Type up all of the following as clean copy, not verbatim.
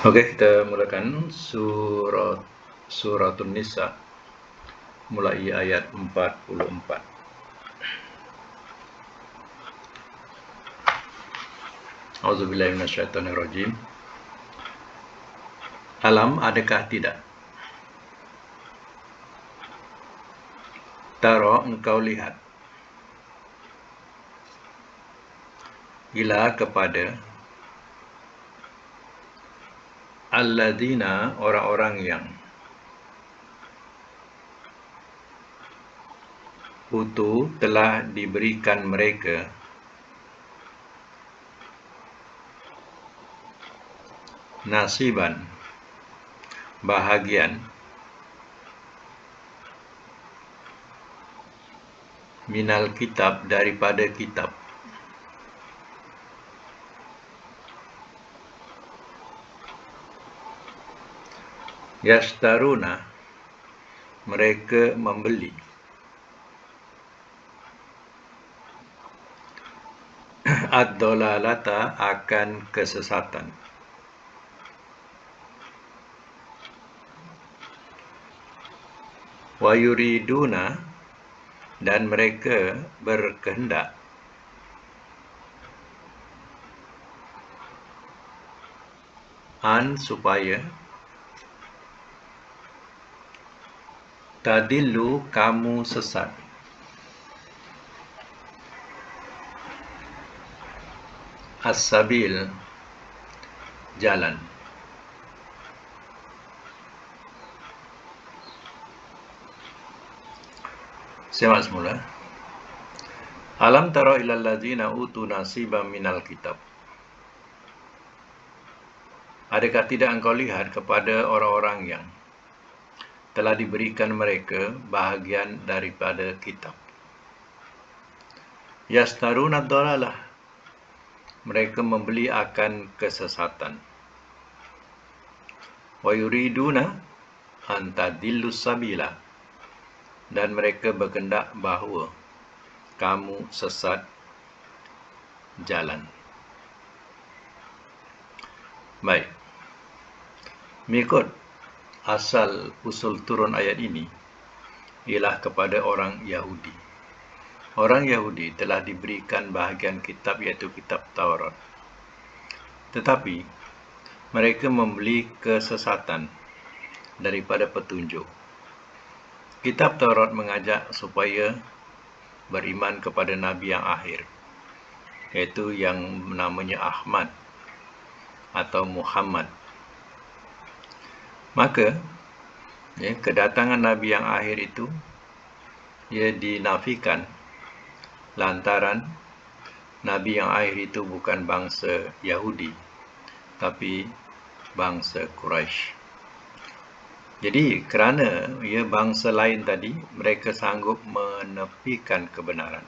Oke, kita mulakan suratun Nisa mulai ayat 44. Auzubillahi minasyaitonirrajim. Alam, adakah tidak? Taro, engkau lihat. Ila, kepada alladzina, orang-orang yang utu, telah diberikan mereka nasiban, bahagian, minal kitab, daripada kitab. Yastaruna, mereka membeli. Ad-dolalata, akan kesesatan. Wa yuriduna, dan mereka berkehendak supaya tadillu, kamu sesat. As-sabil, jalan. Simak semula. Alam tara ilal ladzina utu nasiban minal kitab. Adakah tidak engkau lihat kepada orang-orang yang telah diberikan mereka bahagian daripada kitab? Yastaruna ad-dalalah, mereka membeli akan kesesatan. Wa yuriduna an tadillu sabila, dan mereka berkehendak bahawa kamu sesat jalan. Baik. Mengikut asal usul turun ayat ini ialah kepada orang Yahudi. Orang Yahudi telah diberikan bahagian kitab, iaitu kitab Taurat. Tetapi mereka membeli kesesatan daripada petunjuk. Kitab Taurat mengajak supaya beriman kepada Nabi yang akhir, iaitu yang namanya Ahmad atau Muhammad. Maka kedatangan Nabi yang akhir itu dinafikan lantaran Nabi yang akhir itu bukan bangsa Yahudi, tapi bangsa Quraisy. Jadi kerana bangsa lain tadi, mereka sanggup menepikan kebenaran.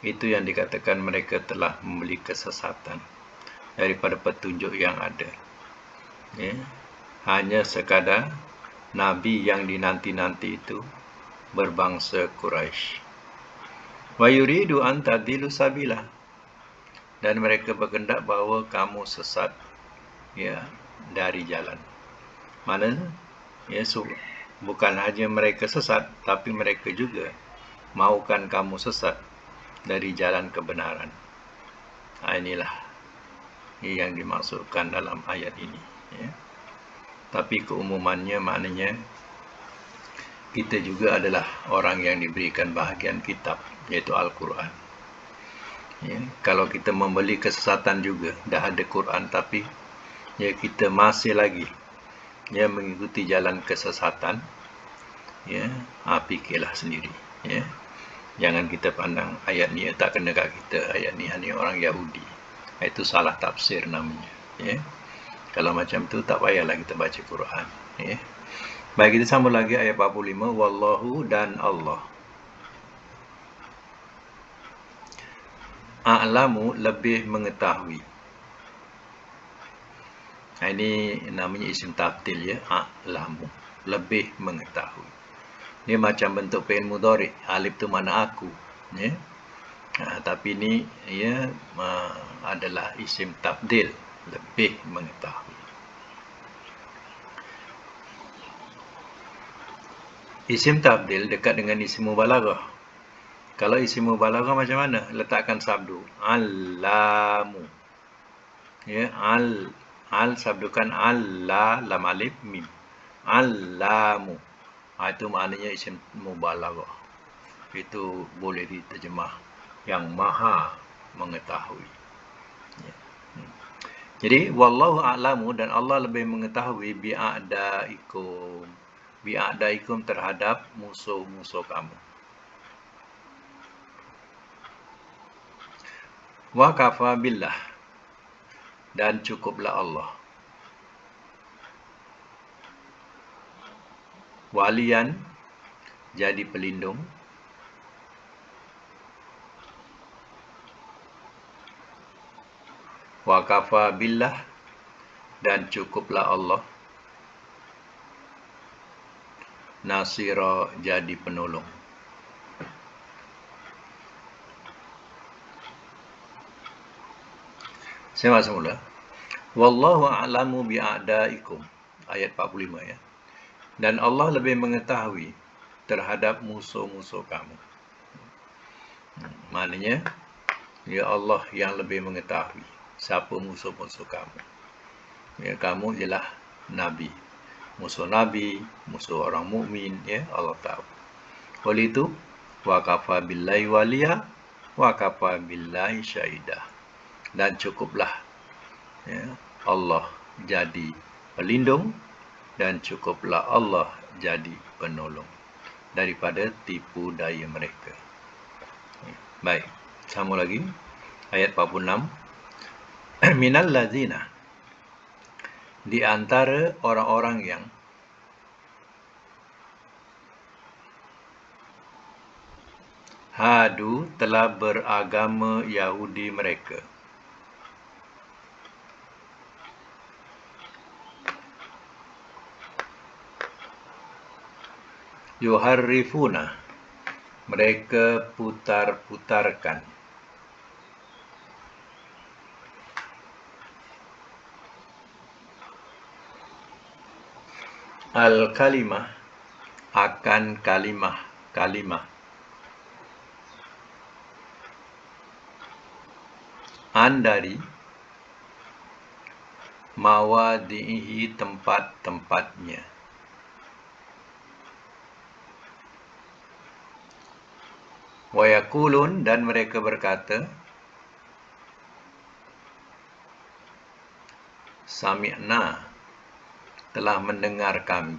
Itu yang dikatakan mereka telah membeli kesesatan daripada petunjuk yang ada. Hanya sekadar Nabi yang dinanti-nanti itu berbangsa Quraisy. Wa yuridu an tadilu sabila, dan mereka berkehendak bahawa kamu sesat dari jalan. Mana bukan hanya mereka sesat, tapi mereka juga mahukan kamu sesat dari jalan kebenaran. Inilah yang dimaksudkan dalam ayat ini. Tapi keumumannya maknanya kita juga adalah orang yang diberikan bahagian kitab, iaitu Al-Quran. Kalau kita membeli kesesatan juga, dah ada Quran, tapi kita masih lagi mengikuti jalan kesesatan, fikirlah sendiri. Jangan kita pandang ayat ni tak kena kat kita, ayat ni hanya orang Yahudi. Itu salah tafsir namanya. Kalau macam tu tak payahlah kita baca Quran. Baik, kita sambung lagi ayat 45. Wallahu, dan Allah a'lamu, lebih mengetahui. Ini namanya isim tafdil, a'lamu, lebih mengetahui. Ini macam bentuk fi'il mudhari'. Alif tu mana aku, tapi ini adalah isim tafdil, lebih mengetahui. Isim tabdil dekat dengan isim mubalaghah. Kalau isim mubalaghah macam mana? Letakkan sabdu. Allamu. Ya, al sabdukan alla lam alif mim. Allamu. Itu maknanya isim mubalaghah. Itu boleh diterjemah yang maha mengetahui. Ya. Jadi wallahu a'lamu, dan Allah lebih mengetahui bi'a'daikum terhadap musuh-musuh kamu. Wa kafa billah, dan cukuplah Allah. Walian, jadi pelindung. Wa kafa billah, dan cukuplah Allah. Nasira, jadi penolong. Saya masuk mula. Wallahu a'lamu bi'a'daikum. Ayat 45 ya. Dan Allah lebih mengetahui terhadap musuh-musuh kamu. Maknanya, ya Allah yang lebih mengetahui siapa musuh-musuh kamu. Ya, kamu ialah Nabi. Musuh Nabi, musuh orang mukmin, ya, Allah tahu. Oleh itu, wa kafa billahi waliya, wa kafa billahi syahidah. Dan cukuplah, ya, Allah jadi pelindung, dan cukuplah Allah jadi penolong daripada tipu daya mereka. Baik, sambung lagi. Ayat 46. Minal ladzina, di antara orang-orang yang hadu, telah beragama Yahudi mereka. Yuharrifuna, mereka putar-putarkan. Al-kalimah, akan kalimah. Dari mawadihi, tempat-tempatnya. Wa yaqulun, dan mereka berkata, sami'na, telah mendengar kami.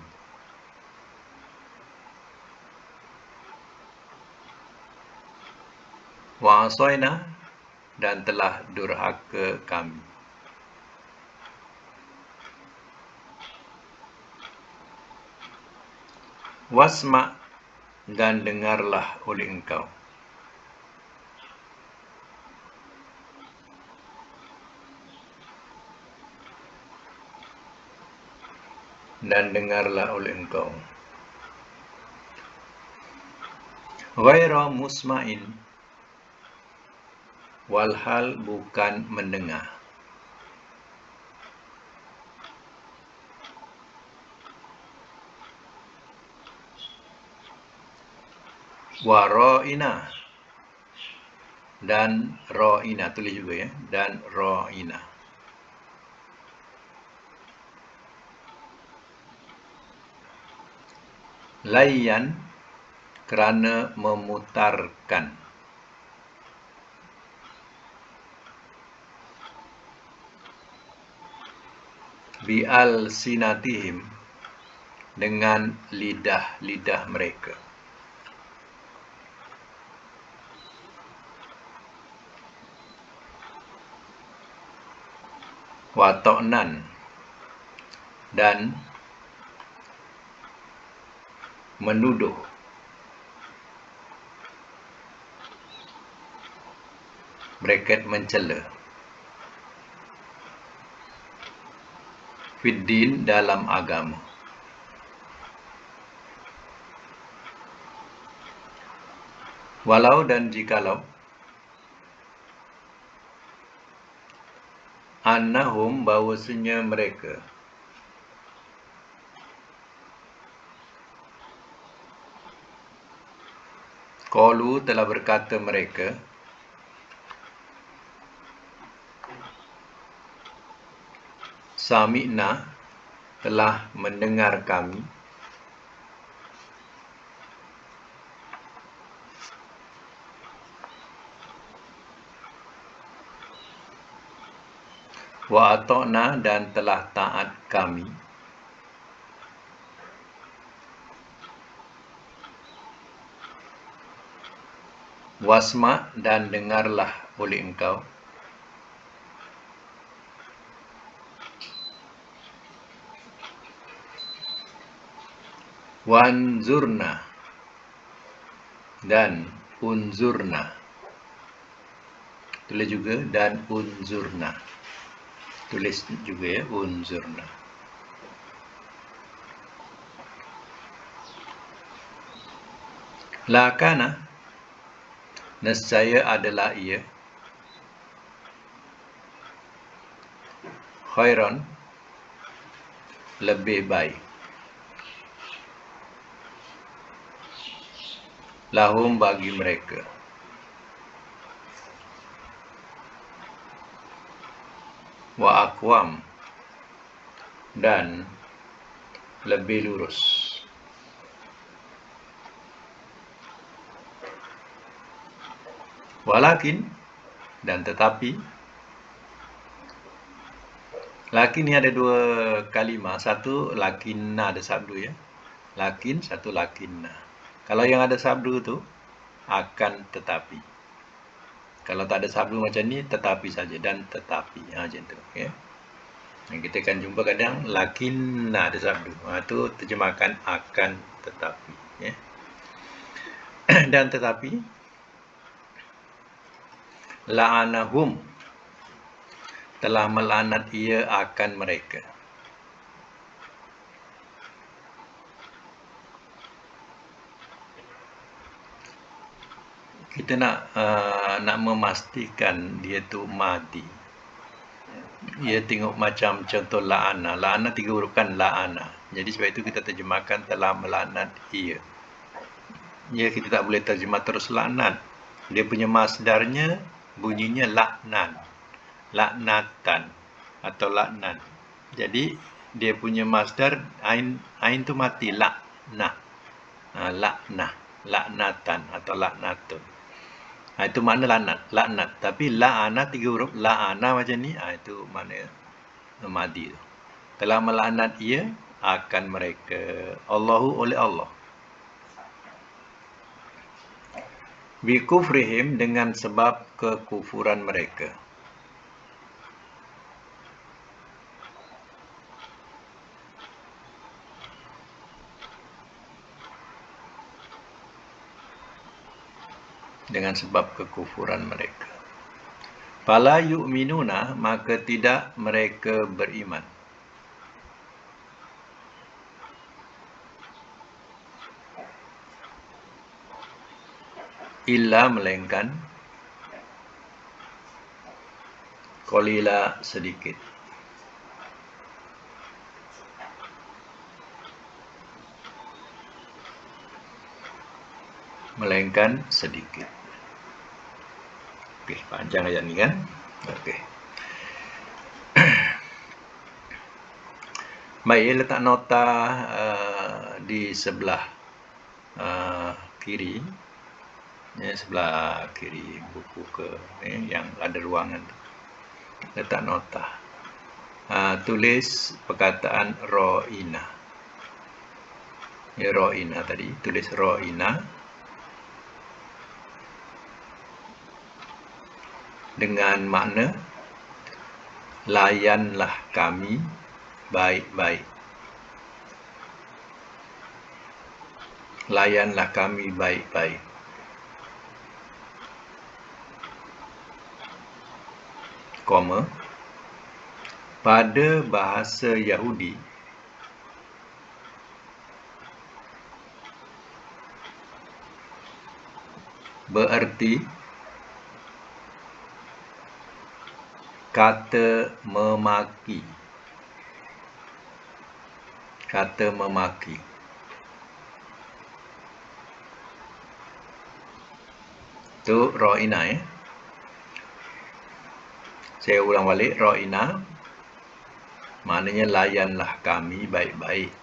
Wa asaina, dan telah durhaka kami. Wasma', dan dengarlah oleh engkau. Dan dengarlah oleh engkau. Ghaira musma'in, walhal bukan mendengar. Wa ra'ina, dan ra'ina, tulis juga ya, dan ra'ina. Layyan, kerana memutarkan. Bi'al sinatihim, dengan lidah-lidah mereka. Wa ta'nan, dan menuduh. Bracket mencela. Fiddin, dalam agama. Walau, dan jikalau, annahum, bahawasanya mereka, Qalu telah berkata mereka, Sami'na telah mendengar kami, wa ata'na dan telah taat kami, wasma dan dengarlah oleh engkau, wanzurna dan unzurna. Tulis juga dan unzurna. Tulis juga ya, unzurna. Lakana, nescaya adalah ia, khairan, lebih baik, lahum bagi mereka, wa aqwam dan lebih lurus, walakin dan tetapi. Lakin ni ada dua kalimah, satu lakinna ada sabdu ya, lakin, satu lakinna. Kalau yang ada sabdu tu akan tetapi. Kalau tak ada sabdu macam ni, tetapi saja dan tetapi. Macam tu. Okay. Dan kita akan jumpa kadang lakinna ada sabdu. Tu terjemahkan akan tetapi. Okay. Dan tetapi, la'anahum, telah melaknat ia akan mereka. Kita nak memastikan dia tu madi. Ia tengok macam contoh la'ana. La'ana 3 huruf kan, la'ana. Jadi sebab itu kita terjemahkan telah melaknat ia. Ya, kita tak boleh terjemah terus laknat. Dia punya masdarnya bunyinya laknan, laknatan atau laknat. Jadi dia punya masdar ain tu mati, laknah, laknah, laknatan atau laknatun. Itu makna laknat. Tapi la'ana 3 huruf, la'ana macam ni, itu makna madi. Telah melaknat ia akan mereka, Allahu oleh Allah, bikufrihim dengan sebab kekufuran mereka. Dengan sebab kekufuran mereka. Fala yu'minuna, maka tidak mereka beriman. Illa melainkan qalila sedikit. Melainkan sedikit. Okey, panjang ayat ni kan? Okey. Baik, letak nota di sebelah kiri. Ya, sebelah kiri buku yang ada ruangan tu. Letak nota. Tulis perkataan ro'ina. Ya, ro'ina tadi. Tulis ro'ina. Dengan makna layanlah kami baik-baik. Layanlah kami baik-baik. Koma. Pada bahasa Yahudi, bererti kata memaki. Kata memaki. Itu ra'ina ya. Saya ulang balik, ra'ina maknanya layanlah kami baik-baik.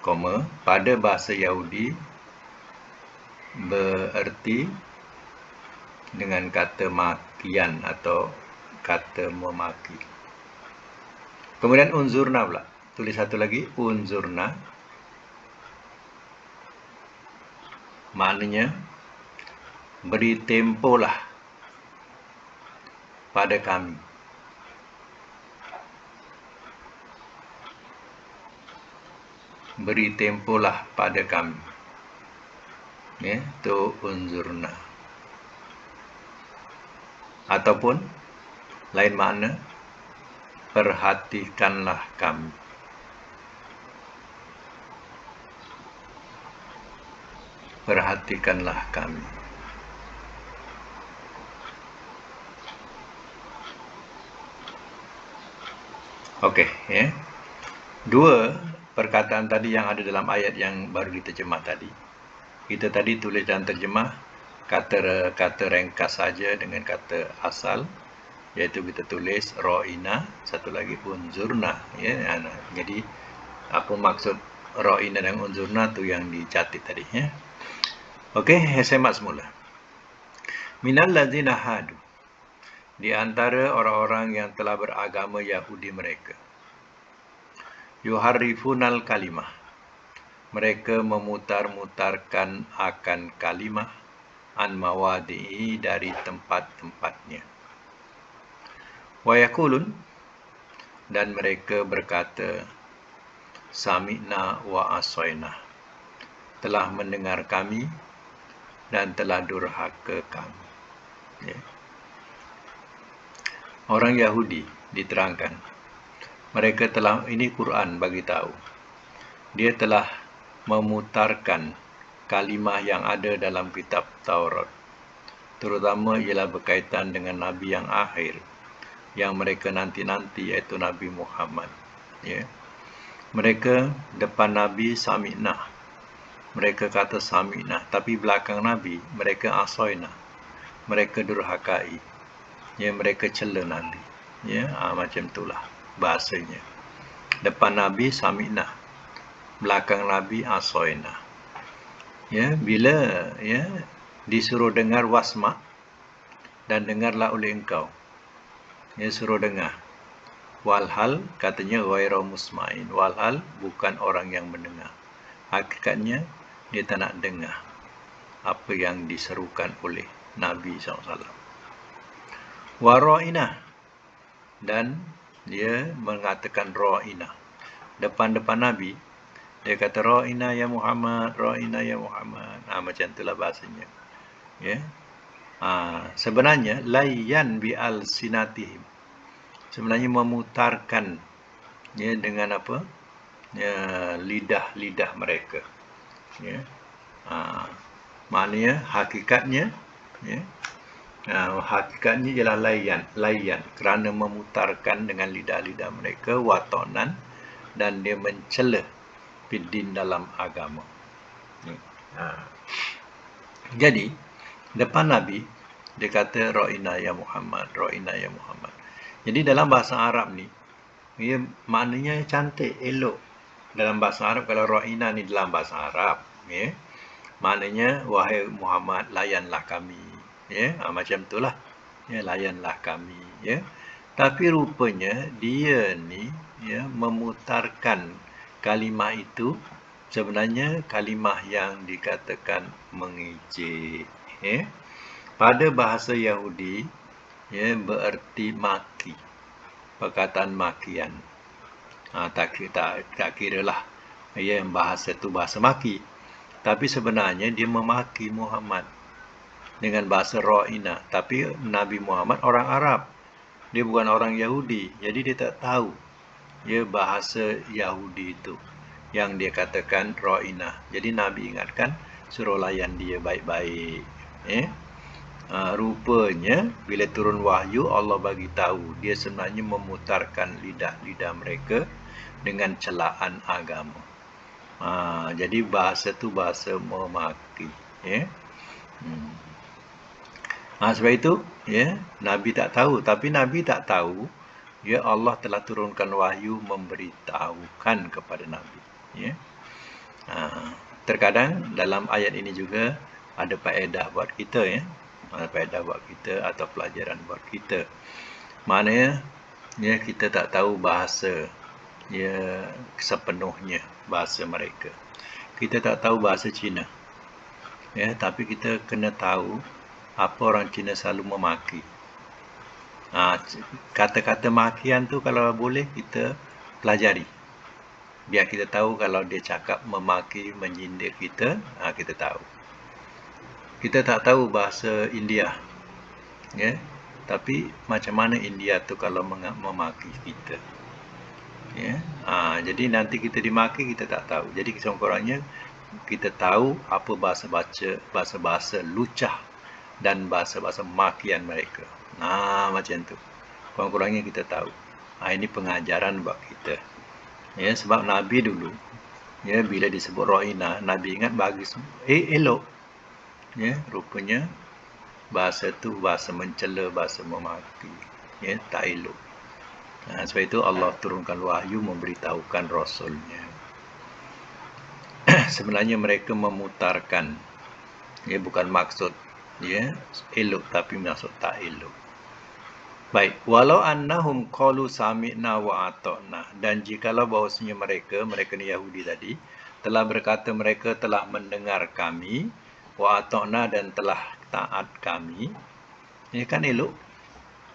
Koma, pada bahasa Yahudi bererti dengan kata makian atau kata memaki. Kemudian unzurna pula. Tulis satu lagi, unzurna. Maknanya beri tempolah pada kami. Beri tempolah pada kami. Ya, itu unzurna. Ataupun lain makna, perhatikanlah kami. Perhatikanlah kami. Okey, ya. Dua perkataan tadi yang ada dalam ayat yang baru diterjemah tadi. Kita tadi tulis dan terjemah kata ringkas saja dengan kata asal, iaitu kita tulis ra'ina, satu lagi unzurna, ya. Jadi apa maksud ra'ina dan unzurna tu yang dicatat tadi, ya. Okey, saya mak semula. Minal ladzina hadu, di antara orang-orang yang telah beragama Yahudi mereka, yuharrifunal kalimah, mereka memutar-mutarkan akan kalimah an mawadi'i, dari tempat-tempatnya. Wa yaqulun, dan mereka berkata, sami'na wa asaina, telah mendengar kami dan telah durhaka kami. Ya. Orang Yahudi diterangkan, mereka telah, ini Quran bagi tahu, dia telah memutarkan kalimah yang ada dalam kitab Taurat, terutama ialah berkaitan dengan Nabi yang akhir, yang mereka nanti-nanti, iaitu Nabi Muhammad. Ya. Mereka depan Nabi sami'na, mereka kata sami'na, tapi belakang Nabi mereka asoina, mereka durhakai, ya, mereka cela Nabi, ya. Macam itulah bahasanya. Depan Nabi sami'na, belakang Nabi asoina. Ya, bila ya disuruh dengar wasma, dan dengarlah oleh engkau, ya, suruh dengar. Walhal katanya ghairu musma'in, walhal bukan orang yang mendengar. Hakikatnya dia tak nak dengar apa yang diserukan oleh Nabi SAW. Wa ra'ina, dan dia mengatakan ra'ina depan-depan Nabi, dia kata ra'ina ya Muhammad, ra'ina ya Muhammad. Macam itulah bahasanya, ya. Sebenarnya layyan bi al-sinatihim, sebenarnya memutarkan, ya, dengan apa, ya, lidah-lidah mereka, ya. Maknanya hakikatnya, ya, hakikatnya ialah layyan, kerana memutarkan dengan lidah-lidah mereka, watonan, dan dia mencela fiddin, dalam agama. Jadi depan Nabi dia kata ra'ina ya Muhammad, ra'ina ya Muhammad. Jadi dalam bahasa Arab ni, ia maknanya cantik, elok. Dalam bahasa Arab, kalau ra'ina ni dalam bahasa Arab, ya, maknanya wahai Muhammad, layanlah kami, ya. Macam itulah, ya, layanlah kami, ya. Tapi rupanya dia ni, ya, memutarkan kalimah itu sebenarnya kalimah yang dikatakan mengejek, ya. Pada bahasa Yahudi, ya, bererti maki, perkataan makian. Tak kira lah, ya, bahasa tu bahasa maki, tapi sebenarnya dia memaki Muhammad dengan bahasa ra'ina. Tapi Nabi Muhammad orang Arab, dia bukan orang Yahudi, jadi dia tak tahu, ya, bahasa Yahudi itu yang dia katakan ra'ina. Jadi Nabi ingatkan, suruh layan dia baik-baik, ya. Rupanya bila turun wahyu, Allah bagi tahu dia sebenarnya memutarkan lidah-lidah mereka dengan celaan agama. Jadi bahasa tu bahasa memaki, ya. Sebab itu, ya, Nabi tak tahu. Tapi Nabi tak tahu, ya, Allah telah turunkan wahyu memberitahukan kepada Nabi. Ya. Terkadang dalam ayat ini juga ada faedah buat kita, ya, faedah buat kita atau pelajaran buat kita. Maknanya, ya, kita tak tahu bahasa, ya, sepenuhnya bahasa mereka. Kita tak tahu bahasa Cina, ya, tapi kita kena tahu apa orang Cina selalu memaki. Kata-kata makian tu kalau boleh kita pelajari. Biar kita tahu kalau dia cakap memaki, menyindir kita, kita tahu. Kita tak tahu bahasa India, ya. Tapi macam mana India tu kalau memaki kita, ya. Jadi nanti kita dimaki kita tak tahu. Jadi kurang-kurangnya kita tahu apa bahasa lucah dan bahasa makian mereka. Macam tu. Kurang-kurangnya kita tahu. Ini pengajaran buat kita. Ya, sebab Nabi dulu, ya, bila disebut Ra'ina, Nabi ingat bagi elok. Ya, rupanya bahasa tu bahasa mencela, bahasa memaki. Ya, tak elok. Sebab itu Allah turunkan wahyu memberitahukan Rasulnya. Sebenarnya mereka memutarkan, ya, bukan maksud, ya, elok, tapi maksud tak elok. Baik, walau annahum qalu sami'na wa ata'na, dan jikalau bahawasanya mereka ni Yahudi tadi telah berkata mereka telah mendengar kami, wa ata'na, dan telah taat kami, ya, kan elok.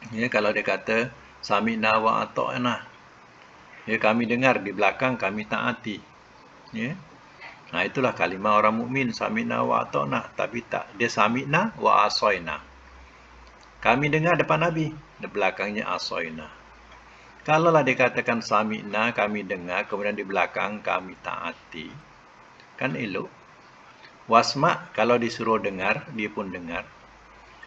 Ya, kalau dia kata sami'na wa ata'na, ya, kami dengar, di belakang kami taati, ya. Itulah kalimah orang mukmin, sami'na wa ata'na. Tapi tak, dia sami'na wa asoyna. Kami dengar depan Nabi, di belakangnya asoyna. Kalaulah dikatakan sami'na, kami dengar, kemudian di belakang kami taati, kan elok. Wasma, kalau disuruh dengar, dia pun dengar.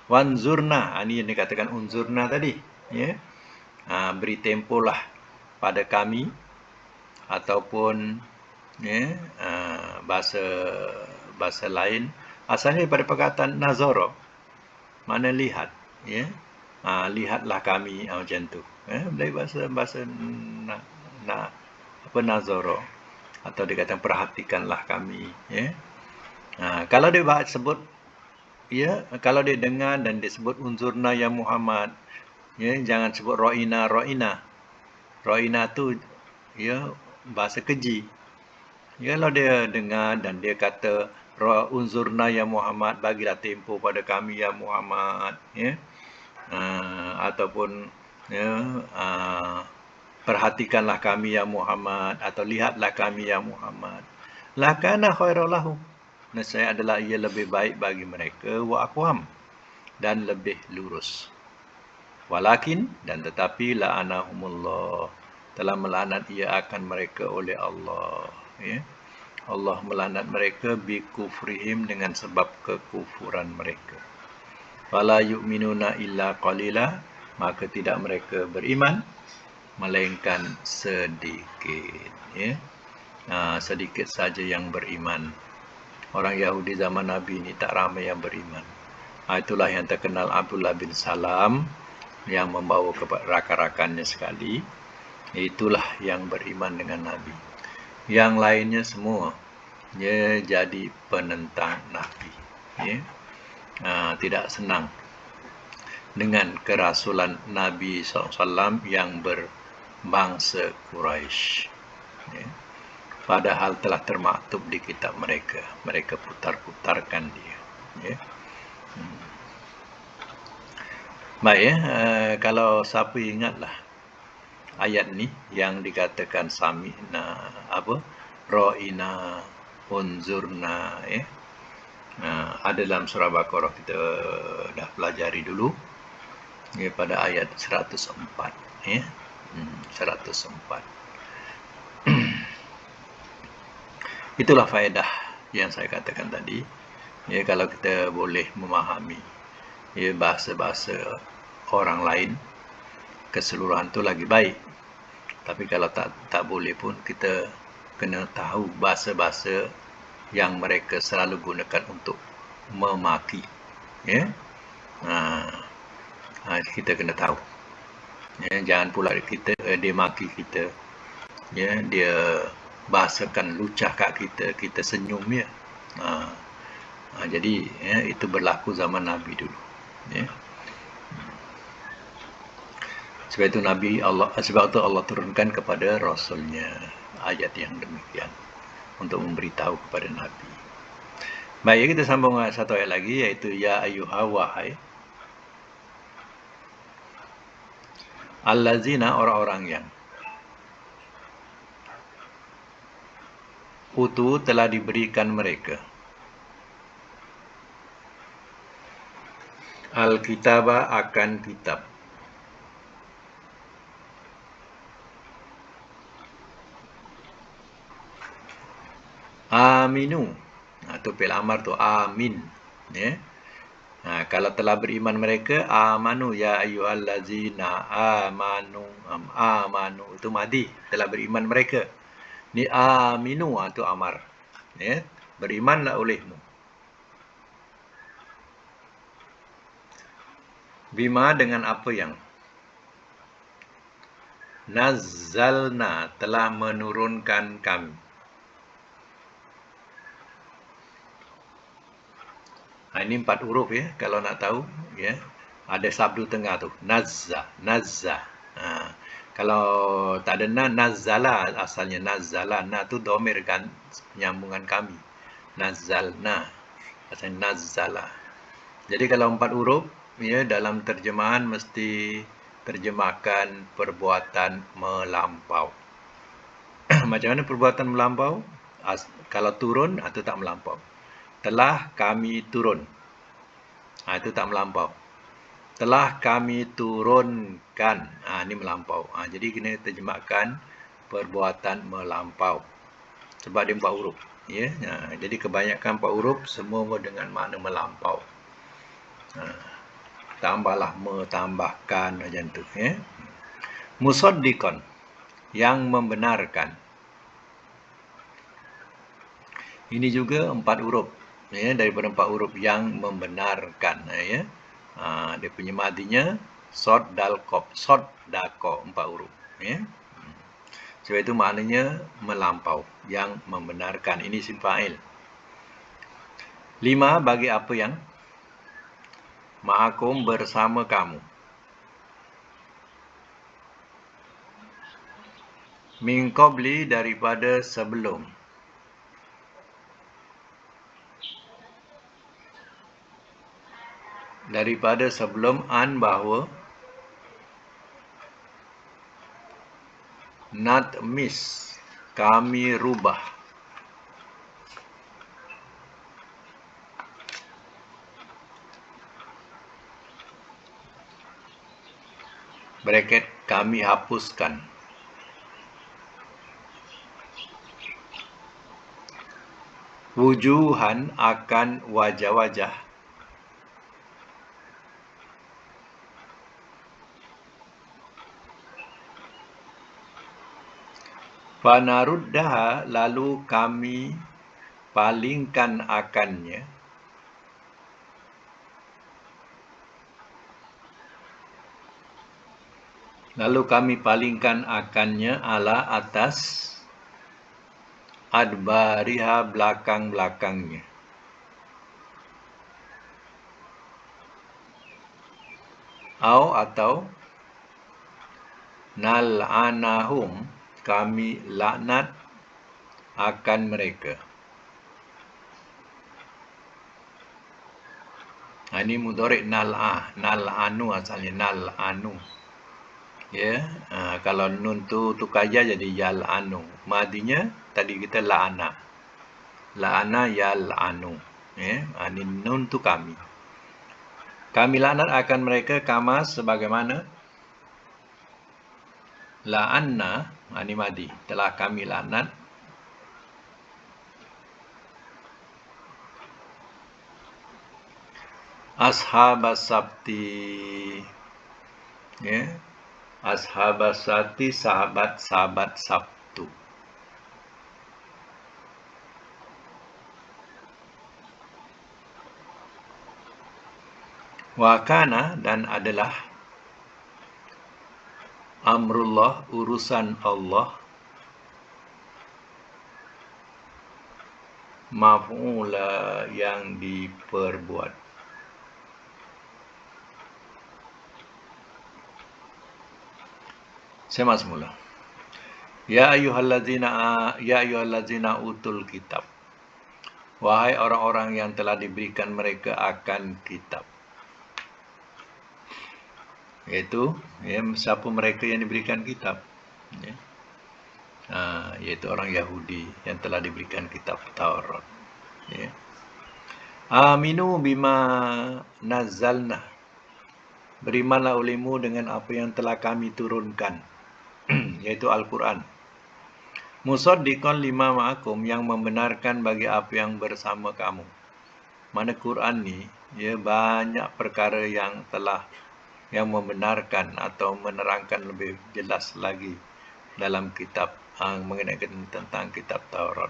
Wanzurna, ini yang dikatakan unzurna tadi, ya. Beri tempolah pada kami, ataupun, ya, bahasa lain asalnya daripada perkataan nazara, mana lihat, ya. Lihatlah kami, macam tu, dari bahasa nazara, atau dikatakan perhatikanlah kami, ya. Kalau dia sebut, ya, kalau dia dengar dan disebut unzurna ya Muhammad, ya, jangan sebut ra'ina tu, ya, bahasa keji. Ya, kalau dia dengar dan dia kata unzurna ya Muhammad, bagilah tempoh pada kami ya Muhammad, ya, ataupun, ya, perhatikanlah kami ya Muhammad, atau lihatlah kami ya Muhammad, lakana khairul lahum, nescaya adalah ia lebih baik bagi mereka, wa aqwam, dan lebih lurus. Walakin, dan tetapi, la'anahumullah, telah melaknat ia akan mereka oleh Allah, ya. Allah melaknat mereka bikufrihim, dengan sebab kekufuran mereka. Fala yu'minuna illa qalila, maka tidak mereka beriman melainkan sedikit, ya. Sedikit saja yang beriman. Orang Yahudi zaman Nabi ini tak ramai yang beriman. Itulah yang terkenal Abdullah bin Salam, yang membawa kepada rakan-rakannya sekali. Itulah yang beriman dengan Nabi. Yang lainnya semua, ya, jadi penentang Nabi, ya. Tidak senang dengan kerasulan Nabi SAW yang berbangsa Quraisy, ya. Padahal telah termaktub di kitab mereka. Mereka putar-putarkan dia, ya. Baik, ya, kalau siapa ingatlah ayat ni yang dikatakan sami'na, ra'ina, unzurna, ya. Ada dalam surah Baqarah, kita dah pelajari dulu, ya, pada ayat 104, ya. 104. Itulah faedah yang saya katakan tadi, ya. Kalau kita boleh memahami, ya, bahasa-bahasa orang lain keseluruhan tu lagi baik. Tapi kalau tak boleh pun, kita kena tahu bahasa-bahasa yang mereka selalu gunakan untuk memaki. Ya. Kita kena tahu. Ya, jangan pula dia maki kita. Ya, dia bahasakan lucah kat kita, kita senyum ya. Jadi ya, itu berlaku zaman Nabi dulu. Ya. Sebab itu Allah turunkan kepada Rasulnya ayat yang demikian untuk memberitahu kepada Nabi. Baik, kita sambung satu ayat lagi, iaitu ya ayyuha wahai allazina, orang-orang yang utu telah diberikan mereka al-kitaba akan kitab. Aminu. Itu fi'il amar tu, amin. Ya. Kalau telah beriman mereka, amanu ya ayyuhallazina amanu. Amanu itu madi, telah beriman mereka. Ni aminu itu amar. Ya. Berimanlah olehmu. Bima, dengan apa yang nazzalna, telah menurunkan kami. Ini 4 huruf ya, kalau nak tahu ya. Ada sabdu tengah tu, nazza. Kalau tak ada nazzala, asalnya nazzala. Na tu dhamir kan, penyambungan kami. Nazzalna, asalnya nazzala. Jadi kalau 4 huruf ya, dalam terjemahan mesti terjemahkan perbuatan melampau. Macam mana perbuatan melampau? Kalau turun, itu tak melampau. Telah kami turun, itu tak melampau. Telah kami turunkan, ini melampau. Jadi kena terjemahkan perbuatan melampau. Sebab dia 4 huruf. Ya? Jadi kebanyakan 4 huruf semua dengan makna melampau. Tambahlah tambahkan macam tu. Ya? Musaddiqan, yang membenarkan. Ini juga 4 huruf. Ya, daripada 4 huruf yang membenarkan. Ya. Dia punya madinya sod dal kop, sod dako, 4 huruf. Ya. Sebab itu maknanya melampau, yang membenarkan. Ini isim fa'il. 5, bagi apa yang ma'akum, bersama kamu. Min qabli, daripada sebelum. Daripada sebelum, an, bahawa natmis, kami rubah. Bracket, kami hapuskan. Wujuhan, akan wajah-wajah. Fanaruddaha, lalu kami palingkan akannya. Lalu kami palingkan akannya ala, atas, adbariha, belakang-belakangnya. Atau nal'anahum, kami laknat akan mereka. Ini mudhari' nal'anu, asalnya nal'anu. Ya, kalau nun tu tukaya jadi yal'anu. Madinya tadi kita la'ana. La'ana yal'anu. Ya, ini nun tu kami. Kami laknat akan mereka, kama, sebagaimana. La'anna, ini madi. Telah kami laknat. Ashabas sabti. Ya. Ashabas sabti, sahabat-sahabat Sabtu. Wa kana, dan adalah amrullah, urusan Allah, maf'ula, yang diperbuat. Saya masuk mula. Ya ayyuhallazina utul kitab. Wahai orang-orang yang telah diberikan mereka akan kitab. Yaitu siapa mereka yang diberikan kitab? Yaitu orang Yahudi yang telah diberikan kitab Taurat. Aminu bima nazzalna. Berimanlah olehmu dengan apa yang telah kami turunkan, yaitu Al-Quran. Musaddiqan lima ma'akum, yang membenarkan bagi apa yang bersama kamu. Mana Quran ni, banyak perkara yang membenarkan atau menerangkan lebih jelas lagi dalam kitab mengenai tentang kitab Taurat.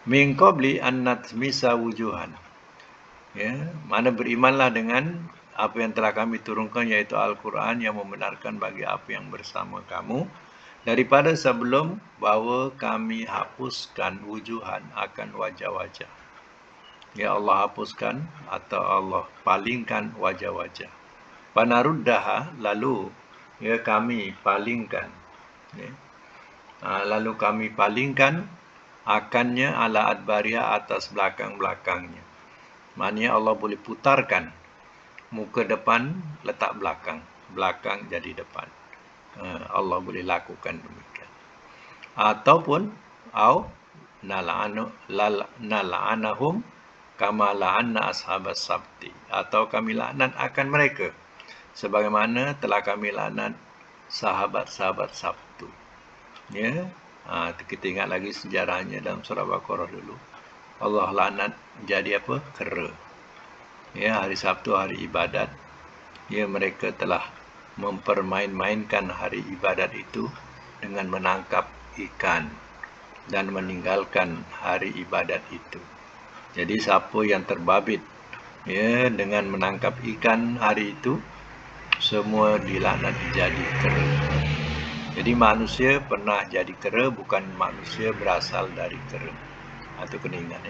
Min qabli an natmisa wujuhan. Mana berimanlah dengan apa yang telah kami turunkan, yaitu Al-Quran, yang membenarkan bagi apa yang bersama kamu, daripada sebelum bahawa kami hapuskan wujuhan, akan wajah-wajah. Allah hapuskan atau Allah palingkan wajah-wajah. Panaruddaha, lalu kami palingkan. Lalu kami palingkan akannya ala adbariha, atas belakang-belakangnya. Maknanya Allah boleh putarkan muka depan letak belakang, belakang jadi depan. Allah boleh lakukan demikian. Ataupun nala'anahum kama la'anna ashabas sabti, atau kami laknat akan mereka sebagaimana telah kami laknat sahabat-sahabat Sabtu. Kita ingat lagi sejarahnya dalam surah Baqarah dulu. Allah laknat jadi apa? Kera. Hari Sabtu, hari ibadat. Mereka telah mempermain-mainkan hari ibadat itu dengan menangkap ikan dan meninggalkan hari ibadat itu. Jadi siapa yang terbabit dengan menangkap ikan hari itu, semua dilaknat jadi kera. Jadi manusia pernah jadi kera, bukan manusia berasal dari kera. Itu kena ingat.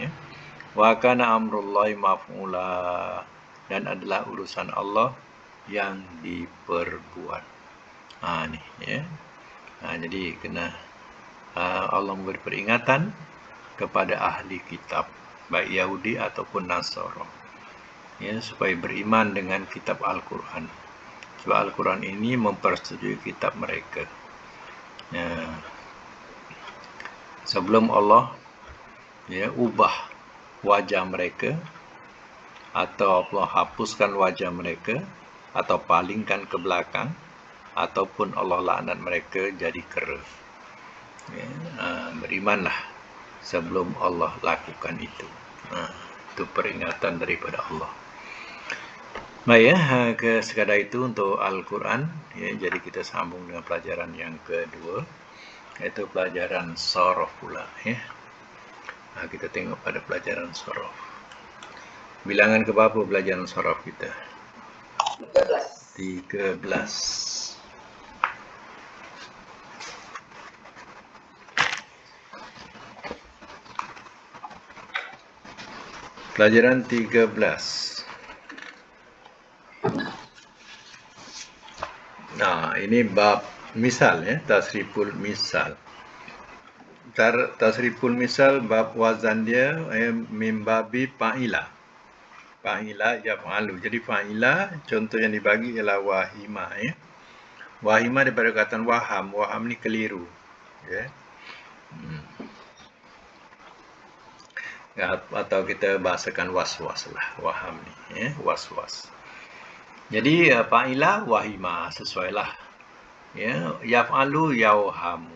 Wa kana amrullahi maf'ula, dan adalah urusan Allah yang diperbuat. Jadi kena Allah memberi peringatan kepada ahli kitab, baik Yahudi ataupun Nasara, supaya beriman dengan kitab Al-Quran. Sebab Al-Quran ini mempersetujui kitab mereka. Sebelum Allah ubah wajah mereka, atau Allah hapuskan wajah mereka, atau palingkan ke belakang, ataupun Allah laknat mereka jadi kera. Berimanlah sebelum Allah lakukan itu. Itu peringatan daripada Allah. Baik, ke sekadar itu untuk Al-Quran. Jadi kita sambung dengan pelajaran yang kedua, iaitu pelajaran sorof pula. Kita tengok pada pelajaran sorof. Bilangan ke berapa pelajaran sorof kita? 13. Pelajaran 13. Ini bab misal, tasriful misal. Tasriful misal, bab wazan dia mimbabi fa'ila. Fa'ila yaf'alu. Jadi fa'ila, contoh yang dibagi ialah wahima. Wahima daripada perkataan waham. Waham ni keliru. Atau kita bahasakan was-was lah. Waham ni. Was-was. Jadi fa'ila wahima, sesuai lah. Yaf'alu yauhamu.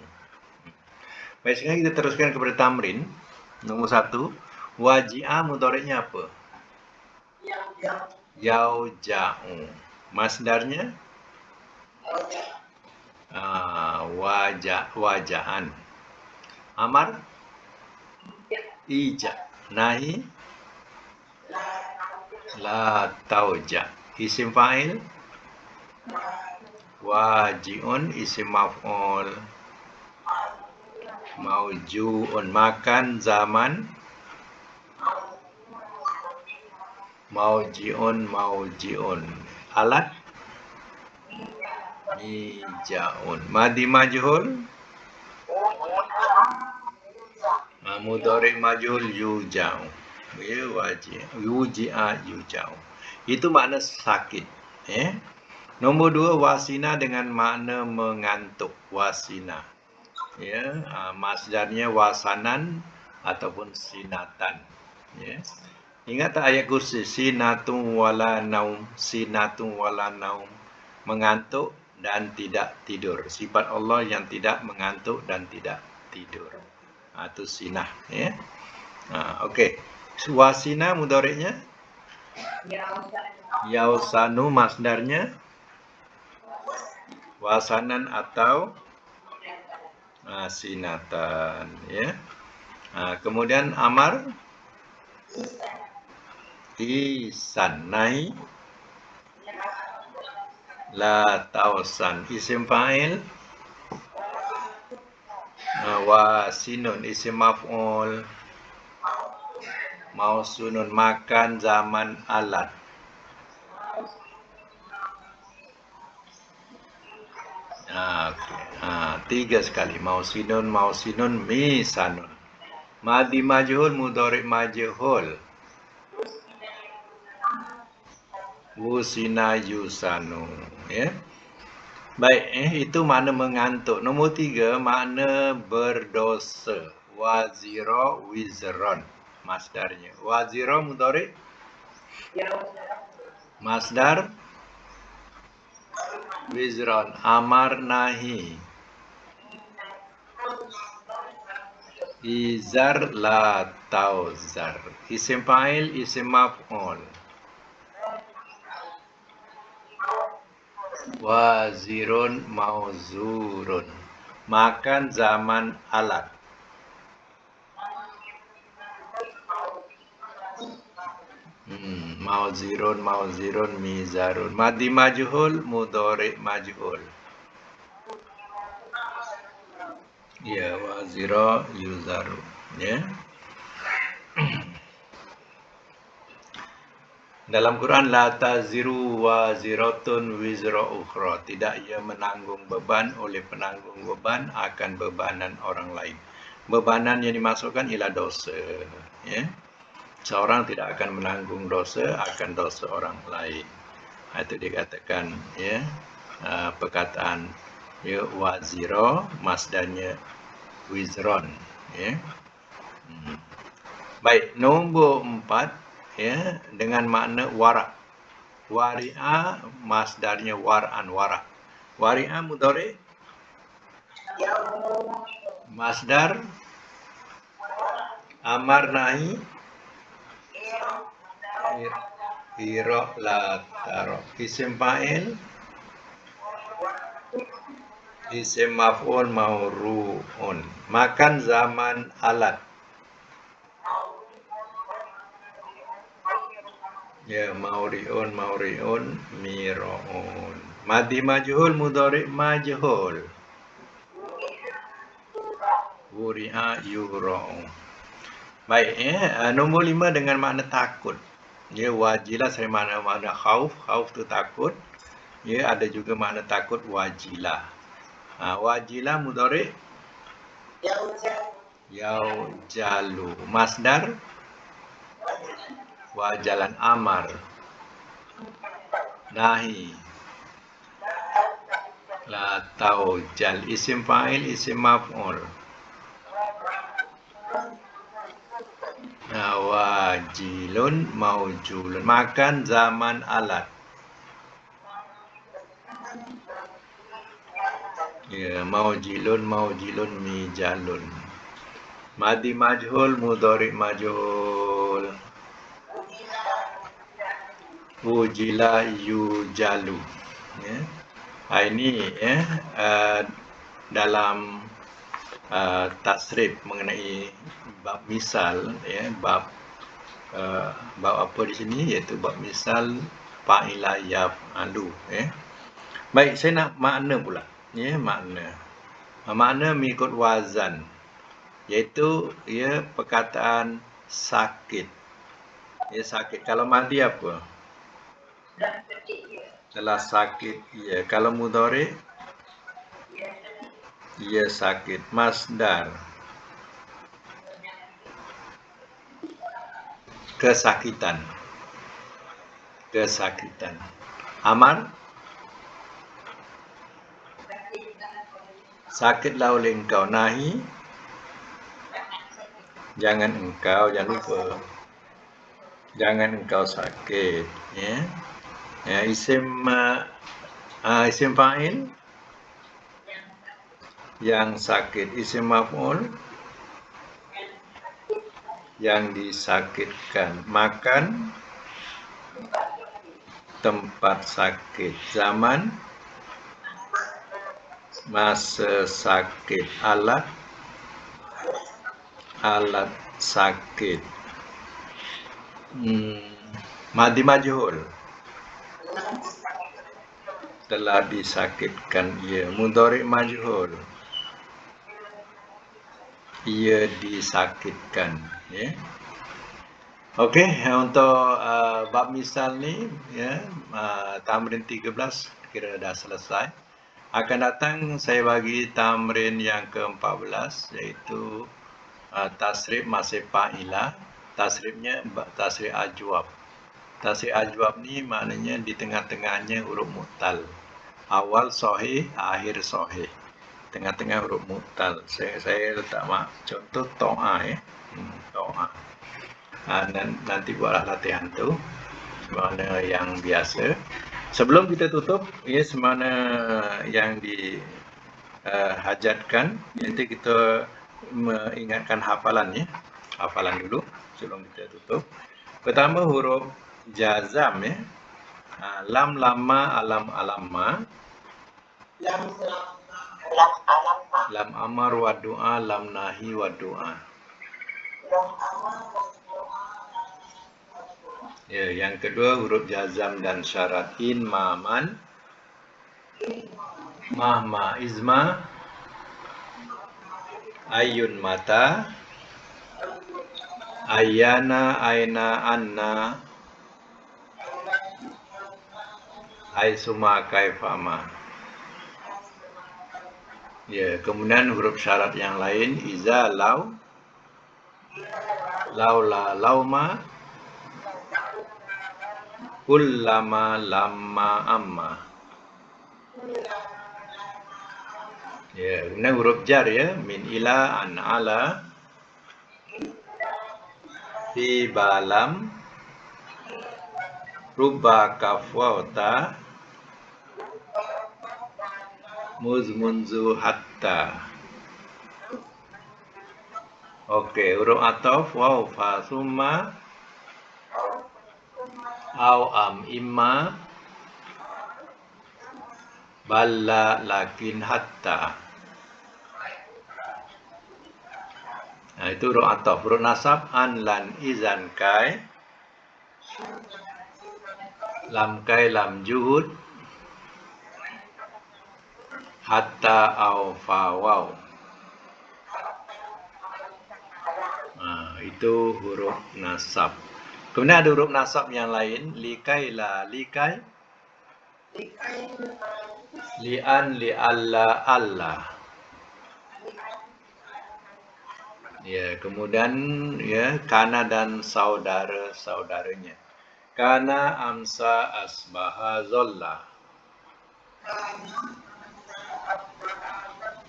Baik, sekarang kita teruskan kepada tamrin. Nombor 1. Waji'a mudhari'nya apa? Yauja'u. Masdarnya? Wajahan. Amar? Ija. Nahi? La tauja. Isim fa'il. Waji'un isim maf'ul. Mauju'un makan zaman. Mauji'un. Alat. Mijaun. Madi majhul. Mudhari majhul yuja'u. Yuji'a yuja'u. Itu makna sakit. Nombor 2 wasina dengan makna mengantuk. Wasina. Masdarnya wasanan ataupun sinatan. Ingat tak ayat kursi? Sinatun wala naum. Sinatun wala naum. Mengantuk dan tidak tidur. Sifat Allah yang tidak mengantuk dan tidak tidur. Itu sinah. Okey. Wasina mudhari'nya? Yausanu masdarnya? Wasanan atau sinatan. Kemudian amar? Isan. Nahi? La tausan. Isim fa'il. Wasinun isim maf'ul. Mausunun makan zaman alat. Tiga sekali. Mausinun misanun. Madi majhul mudhari majhul. Wusina yusanu. Baik, itu makna mengantuk. Nombor 3 makna berdosa. Wazira wizron masdarnya. Wazira mudhari. Masdar wizron. Amar nahi. Izar la tauzar. Isim fa'il isim maf'ul. Wazirun mauzurun. Makan zaman alat. Mauzirun mizarun. Madi majhul mudhari majhul. Wazira yuzaru. Dalam Quran la taziru waziratun wizra ukhra. Tidak ia menanggung beban oleh penanggung beban akan bebanan orang lain. Bebanan yang dimasukkan ialah dosa. Seorang tidak akan menanggung dosa akan dosa orang lain. Itu dikatakan perkataan wazira masdarnya wizron. Baik, nombor 4 dengan makna wara'. Wari'a masdarnya war'an wara'. Wari'a mudhari. Masdar amar nahi. Ira la taro. Isim fa'il. Isim maf'ul mauru'un. Makan zaman alat. Mauri'un miro'un. Madi majhul mudhari majhul. Wuri'a yura'u. Baik, nombor 5 dengan makna takut. Wajilah saya makna khauf. Khauf tu takut. Ada juga makna takut wajilah. Wajilah mudhari yaujalu. Masdar wajalan amar nahi la taujal. Isim fa'il isim maf'ul. Wajilun maujulun. Makan zaman alat. Maujilun mijalun. Madi majhul mudhari majhul. Ujila yujalu. Ini dalam tasrif mengenai bab misal, bab bab apa di sini, iaitu bab misal fa'ila yaf'alu. Baik, saya nak makna pula. Makna. Makna mengikut wazan, iaitu perkataan sakit. Sakit. Kalau madi apa? Telah sakit. Kalau mudhari, sakit. Masdar, kesakitan. Amar, sakitlah oleh engkau. Nahi, jangan lupa, jangan engkau sakit. Isim fa'il, yang sakit. Isim maf'ul, yang disakitkan. Makan, tempat sakit. Zaman, masa sakit. Alat, alat sakit. Madi majhul, telah disakitkan ia. Mudhari majhul, ia disakitkan. Okey, untuk bab misal ni, tamrin 13 kira dah selesai. Akan datang saya bagi tamrin yang ke-14, iaitu tasrif masih fa'ilah. Tasrifnya tasrif ajwab. Tasrif ajwab ni maknanya di tengah-tengahnya huruf mu'tal. Awal sahih, akhir sahih. Tengah-tengah huruf mu'tal. Saya letak contoh to'a. To'a. Nanti buatlah latihan tu semana yang biasa. Sebelum kita tutup, semana yang dihajatkan, nanti kita mengingatkan hafalan. Hafalan dulu sebelum kita tutup. Pertama huruf jazam. Lam, lama, alam, alamma. Lam amar wa du'a, lam nahi wa du'a. Yang kedua huruf jazam dan syarat. In, ma, man. Mahma, izma. Ayun, mata. Ayana, aina, anna. Aisuma, kaifama. Kemudian huruf syarat yang lain. Iza, lau. Laula, lauma. Kullama, lamma, amma. Kemudian huruf jar, min, ila, an, ala. Fi, balam. Rubba, kaf, waw, ta. Muz, munzu, hatta. Okey, huruf ataf, waw, fa, summa. Aw, am, imma. Balla, lakin, hatta. Itu huruf ataf. Huruf nasab, an, lan, izan, kai. Lam, kai, lam, juhud. Hatta, aw, fa, waw. Itu huruf nasab. Kemudian ada huruf nasab yang lain. Likai, la, likai. Li'an, li'alla, alla. Kemudian kana dan saudara-saudaranya. Kana, amsa, asbaha, zolla.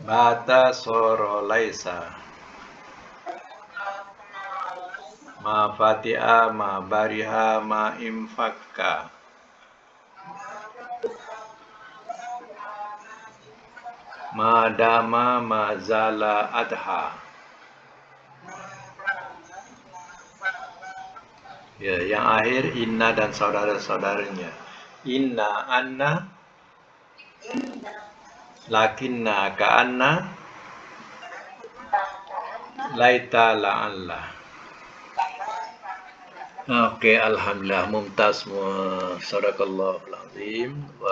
Bata, soro, laisa. Ma, fatiha, ma, bariha, ma, infakka. Ma, dama, ma, zala, adha. Yang akhir inna dan saudara-saudaranya. Inna, anna. Lakinna, ka'anna. Laita, la'alla. Oke, alhamdulillah mumtaz semua. Sadaqallahul azim wa